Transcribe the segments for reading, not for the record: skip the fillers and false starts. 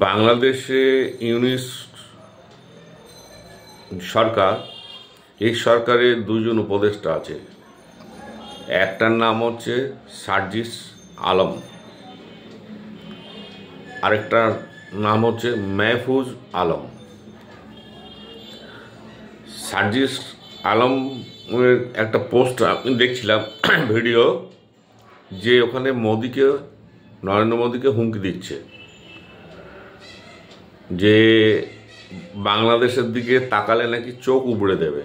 বাংলাদেশে ইউনিস সরকার, এই সরকারের দুজন উপদেষ্টা আছে। একটার নাম হচ্ছে সার্জিস আলম, আরেকটার নাম হচ্ছে মাহফুজ আলম। সার্জিস আলমের একটা পোস্ট আমি দেখছিলাম ভিডিও, যে ওখানে নরেন্দ্র মোদীকে হুমকি দিচ্ছে যে বাংলাদেশের দিকে তাকালে নাকি চোখ উবড়ে দেবে।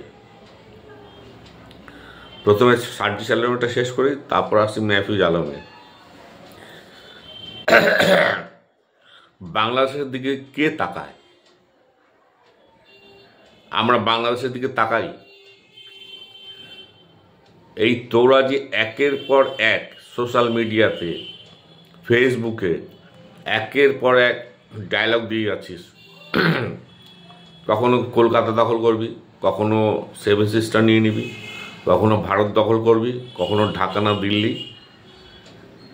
প্রথমে সার্জিস আলমটা শেষ করি, তারপর আসছি মাহফুজ আলমে। বাংলাদেশের দিকে কে তাকায়? আমরা বাংলাদেশের দিকে তাকাই? এই তোরা যে একের পর এক সোশ্যাল মিডিয়াতে, ফেসবুকে একের পর এক ডায়লগ দিয়ে যাচ্ছিস, কখনো কলকাতা দখল করবি, কখনো সেভেন সিস্টার নিয়ে নিবি, কখনো ভারত দখল করবি, কখনো ঢাকা না দিল্লি,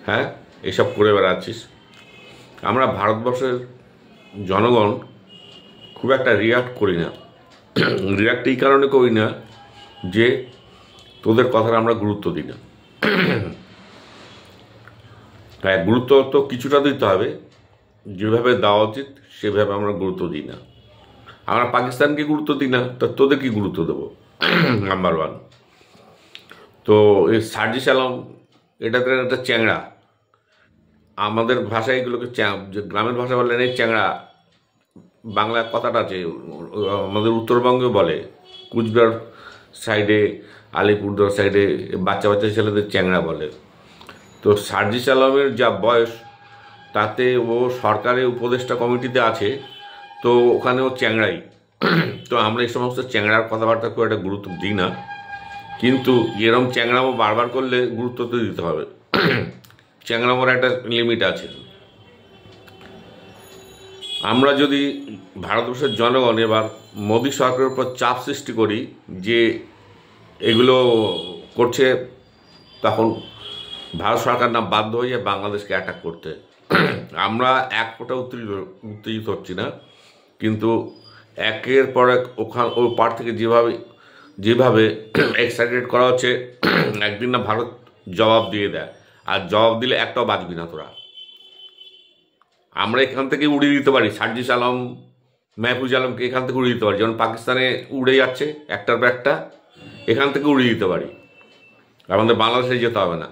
হ্যাঁ এসব করে বেড়াচ্ছিস। আমরা ভারতবর্ষের জনগণ খুব একটা রিয়াক্ট করি না। রিয়াক্ট এই কারণে করি না যে তোদের কথাটা আমরা গুরুত্ব দিই না। হ্যাঁ, গুরুত্ব তো কিছুটা দিতে হবে, যেভাবে দেওয়া উচিত সেভাবে আমরা গুরুত্ব দিই না। আমরা পাকিস্তানকে গুরুত্ব দিই না, তা তোদের কি গুরুত্ব দেবো? Number one. তো এই সার্জিস আলম এটাতে একটা চ্যাংড়া, আমাদের ভাষায় এগুলোকে গ্রামের ভাষা বললেন এই চ্যাংড়া, বাংলা কথাটা আছে, আমাদের উত্তরবঙ্গে বলে, কুচবিহার সাইডে, আলিপুরদুয়ার সাইডে বাচ্চা বাচ্চা ছেলেদের চ্যাংড়া বলে। তো সার্জিস আলমের যা বয়স, তাতে ও সরকারের উপদেষ্টা কমিটিতে আছে, তো ওখানে ও চ্যাংড়াই। তো আমরা এই সমস্ত চ্যাংড়ার কথাবার্তা খুব একটা গুরুত্ব দিই না, কিন্তু এরম চ্যাংড়ামো বারবার করলে গুরুত্ব তো দিতে হবে। চ্যাংড়ামোর একটা লিমিট আছে। আমরা যদি ভারতবর্ষের জনগণ এবার মোদী সরকারের উপর চাপ সৃষ্টি করি যে এগুলো করছে, তখন ভারত সরকার না বাধ্য হয়ে যায় বাংলাদেশকে অ্যাটাক করতে। আমরা এক ফোঁটা উত্তেজিত হচ্ছি না, কিন্তু একের পর এক ওই পার থেকে যেভাবে এক্সাইটেড করা হচ্ছে, একদিন না ভারত জবাব দিয়ে দেয়, আর জবাব দিলে একটাও বাঁচবি না তোরা। আমরা এখান থেকে উড়িয়ে দিতে পারি সার্জিস আলম, মাহফুজ আলমকে এখান থেকে উড়িয়ে দিতে পারি, যেমন পাকিস্তানে উড়ে যাচ্ছে একটার পর একটা, এখান থেকে উড়িয়ে দিতে পারি। আমাদের বাংলাদেশে যেতে হবে না,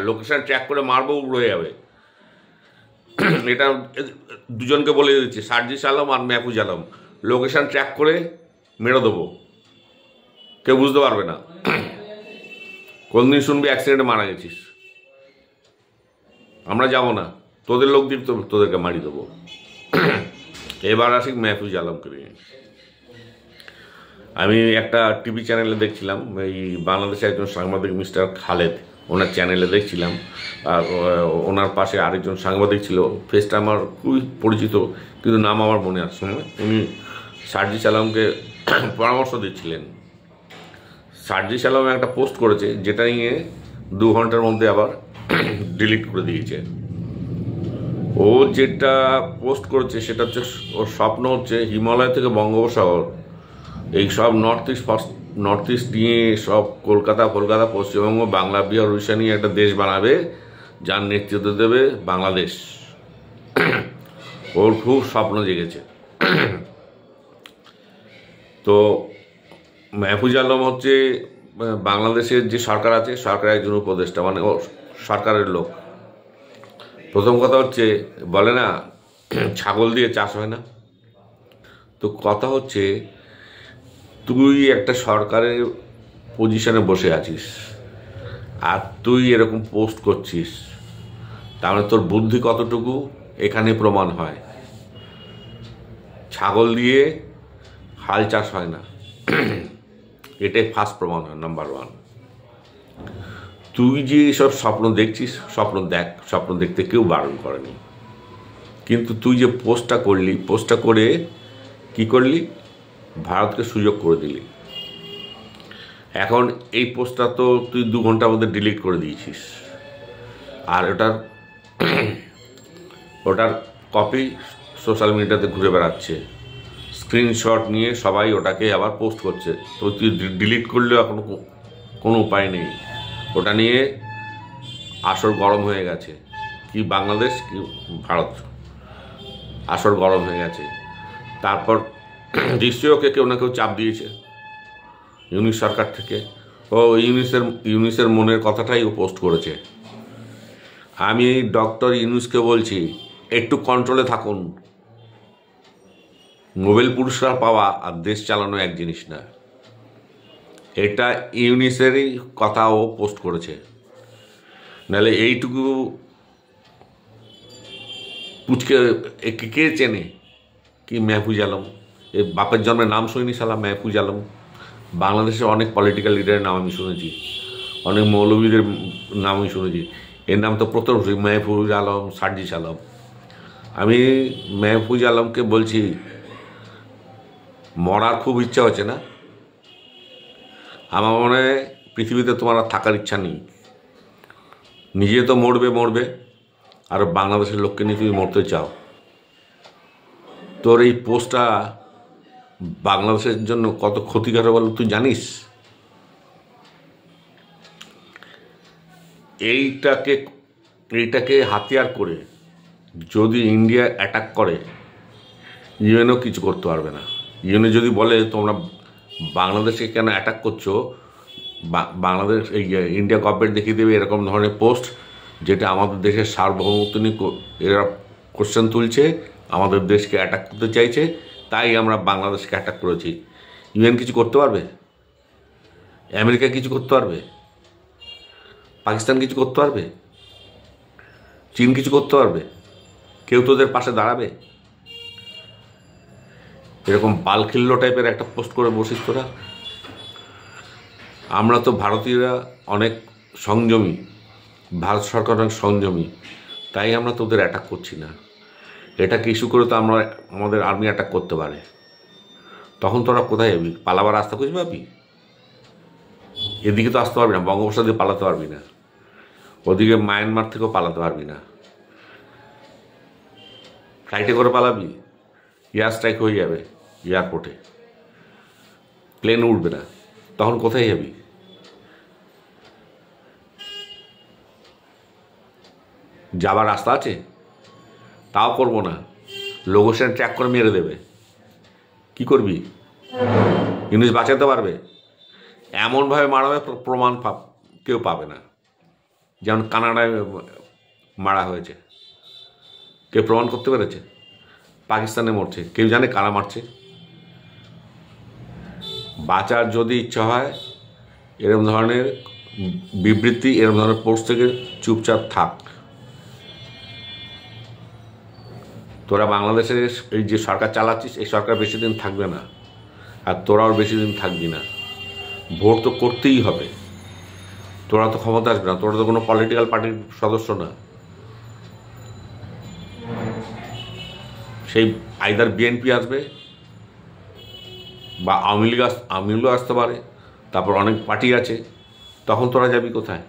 লোকেশন ট্র্যাক করে মারবো, উড়ে যাবে। এটা দুজনকে বলে দিচ্ছি, সার্জিস আলম আর মাহফুজ আলম, লোকেশন ট্র্যাক করে মেরে দেবো, কেউ বুঝতে পারবে না। কোনদিন শুনবি অ্যাক্সিডেন্টে মারা গেছিস? আমরা যাব না, তোদের লোক দিয়ে তোদেরকে মারি দেবো। এবার আসি মাহফুজ আলমকে নিয়ে। আমি একটা টিভি চ্যানেলে দেখছিলাম, এই বাংলাদেশে একজন সাংবাদিক মিস্টার খালেদ, ওনার চ্যানেলে দেখছিলাম, আর ওনার পাশে আরেকজন সাংবাদিক ছিল, ফেসটা আমার খুবই পরিচিত কিন্তু নাম আমার মনে আসছে না। উনি সার্জিস আলমকে পরামর্শ দিচ্ছিলেন। সার্জিস আলম একটা পোস্ট করেছে, যেটা নিয়ে 2 ঘন্টার মধ্যে আবার ডিলিট করে দিয়েছে। ও যেটা পোস্ট করেছে সেটা হচ্ছে, ওর স্বপ্ন হচ্ছে হিমালয় থেকে বঙ্গোপসাগর, এই সব নর্থ ইস্ট নিয়ে সব কলকাতা, পশ্চিমবঙ্গ, বাংলা, বিহার, উড়িষ্যা নিয়ে একটা দেশ বানাবে, যার নেতৃত্ব দেবে বাংলাদেশ। ওর খুব স্বপ্ন জেগেছে। তো মাহফুজ আলম হচ্ছে বাংলাদেশের যে সরকার আছে, সরকারের একজন উপদেষ্টা, মানে ও সরকারের লোক। প্রথম কথা হচ্ছে, বলে না ছাগল দিয়ে চাষ হয় না, তো কথা হচ্ছে তুই একটা সরকারের পজিশনে বসে আছিস আর তুই এরকম পোস্ট করছিস, তাহলে তোর বুদ্ধি কতটুকু এখানে প্রমাণ হয়। ছাগল দিয়ে হাল চাষ হয় না, এটাই ফার্স্ট প্রমাণ হয়, নাম্বার ওয়ান। তুই যে সব স্বপ্ন দেখছিস, স্বপ্ন দেখ, স্বপ্ন দেখতে কেউ বারণ করেনি, কিন্তু তুই যে পোস্টটা করে কি করলি? ভারতকে সুযোগ করে দিলি। এখন এই পোস্টটা তো তুই 2 ঘন্টার মধ্যে ডিলিট করে দিয়েছিস, আর ওটার কপি সোশ্যাল মিডিয়াতে ঘুরে বেড়াচ্ছে, স্ক্রিনশট নিয়ে সবাই ওটাকে আবার পোস্ট করছে। তো তুই ডিলিট করলেও এখন কোনো উপায় নেই, ওটা নিয়ে আসর গরম হয়ে গেছে। কি বাংলাদেশ কি ভারত, আসর গরম হয়ে গেছে। তারপর নিশ্চয়ই ওকে কেউ না কেউ চাপ দিয়েছে ইউনিস সরকার থেকে, ও ইউনিসের মনের কথাটাই ও পোস্ট করেছে। আমি ডক্টর ইউনুসকে বলছি, একটু কন্ট্রোলে থাকুন। নোবেল পুরস্কার পাওয়া আর দেশ চালানো এক জিনিস না। এটা ইউনিসেরই কথা ও পোস্ট করেছে, নাহলে এইটুকু পুচকে কে চেনে কি মেহফুজ আলম? এ বাপের জন্মের নাম শুনিনি শালা মেহফুজ আলম। বাংলাদেশের অনেক পলিটিক্যাল লিডারের নাম আমি শুনেছি, অনেক মৌলবীদের নাম আমি শুনেছি, এর নাম তো প্রথম মেহফুজ আলম, সার্জিস আলম। আমি মেহফুজ আলমকে বলছি, মরার খুব ইচ্ছা হচ্ছে না? আমার মনে হয় পৃথিবীতে তোমার আর থাকার ইচ্ছা নেই। নিজে তো মরবে, আর বাংলাদেশের লোককে নিয়ে তুমি মরতে চাও। তোর এই পোস্টটা বাংলাদেশের জন্য কত ক্ষতিকারক বল তুই জানিস? এইটাকে হাতিয়ার করে যদি ইন্ডিয়া অ্যাটাক করে, ইউএনও কিছু করতে পারবে না। ইউএনও যদি বলে তোমরা বাংলাদেশকে কেন অ্যাটাক করছো, বাংলাদেশ এই ইন্ডিয়া গভর্নমেন্ট দেখিয়ে দেবে এরকম ধরনের পোস্ট, যেটা আমাদের দেশের সার্বভৌমত্ব নিয়ে এরা কোশ্চেন তুলছে, আমাদের দেশকে অ্যাটাক করতে চাইছে, তাই আমরা বাংলাদেশকে অ্যাটাক করেছি। ইউএন কিছু করতে পারবে? আমেরিকা কিছু করতে পারবে? পাকিস্তান কিছু করতে পারবে? চীন কিছু করতে পারবে? কেউ তোদের পাশে দাঁড়াবে? এরকম বালখিল্য টাইপের একটা পোস্ট করে বসিস তোরা। আমরা তো ভারতীয়রা অনেক সংযমী, ভারত সরকার অনেক সংযমী, তাই আমরা তোদের অ্যাটাক করছি না। এটাকে ইস্যু করে তো আমাদের আর্মি অ্যাটাক করতে পারে, তখন তোরা কোথায় যাবি? পালাবার রাস্তা খুঁজে পাবি? এদিকে তো আসতে পারবি না, বঙ্গোপসাগর দিয়ে পালাতে পারবি না, ওদিকে মায়ানমার থেকেও পালাতে পারবি না। ফ্লাইটে করে পালাবি, এয়ার স্ট্রাইক হয়ে যাবে এয়ারপোর্টে, প্লেন উঠবে না, তখন কোথায় যাবি? যাবার রাস্তা আছে? তাও করবো না, লোকেশন ট্র্যাক করে মেরে দেবে। কি করবি? ইউনিস বাঁচাতে পারবে? এমনভাবে মারাবে প্রমাণ কেউ পাবে না, যেমন কানাডায় মারা হয়েছে। কেউ প্রমাণ করতে পেরেছে? পাকিস্তানে মরছে, কেউ জানে কারা মারছে? বাঁচার যদি ইচ্ছা হয়, এরকম ধরনের বিবৃতি, এরকম ধরনের পোস্ট থেকে চুপচাপ থাক। তোরা বাংলাদেশের এই যে সরকার চালাচ্ছিস, এই সরকার বেশি দিন থাকবে না, আর তোরাও বেশি দিন থাকবি না। ভোট তো করতেই হবে, তোরা তো ক্ষমতা আসবে না, তোরা তো কোনো পলিটিক্যাল পার্টির সদস্য না। সেই আইদার বিএনপি আসবে বা আওয়ামী লীগও আসতে পারে, তারপর অনেক পার্টি আছে, তখন তোরা যাবি কোথায়?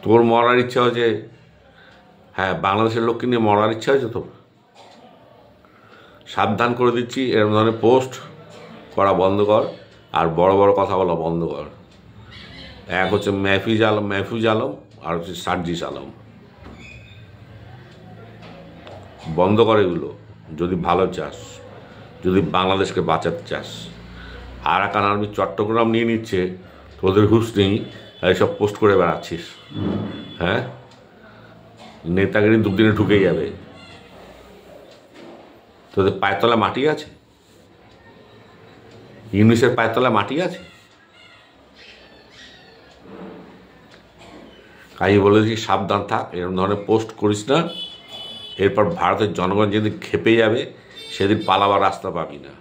তোর মরার ইচ্ছা হয়েছে, হ্যাঁ বাংলাদেশের লোককে নিয়ে মরার ইচ্ছা হয়েছে তো? সাবধান করে দিচ্ছি, এরকম ধরনের পোস্ট করা বন্ধ কর, আর বড় বড় কথা বলা বন্ধ কর। এক হচ্ছে মেহফুজ আলম, আর হচ্ছে সার্জিস আলম। বন্ধ করে এগুলো যদি ভালো চাস, যদি বাংলাদেশকে বাঁচাতে চাস। আরাকান আর্মি চট্টগ্রাম নিয়ে নিচ্ছে, তোদের হুঁশ নেই, এইসব পোস্ট করে বেড়াচ্ছিস। হ্যাঁ, নেতাগিরি দুদিনে ঢুকে যাবে। তোদের পায়তলা মাটি আছে? ইউনিসের পায়তলা মাটি আছে? তাই বলেছি সাবধান থাক, এরকম ধরনের পোস্ট করিস না। এরপর ভারতের জনগণ যেদিন খেপে যাবে, সেদিন পালাবার রাস্তা পাবি না।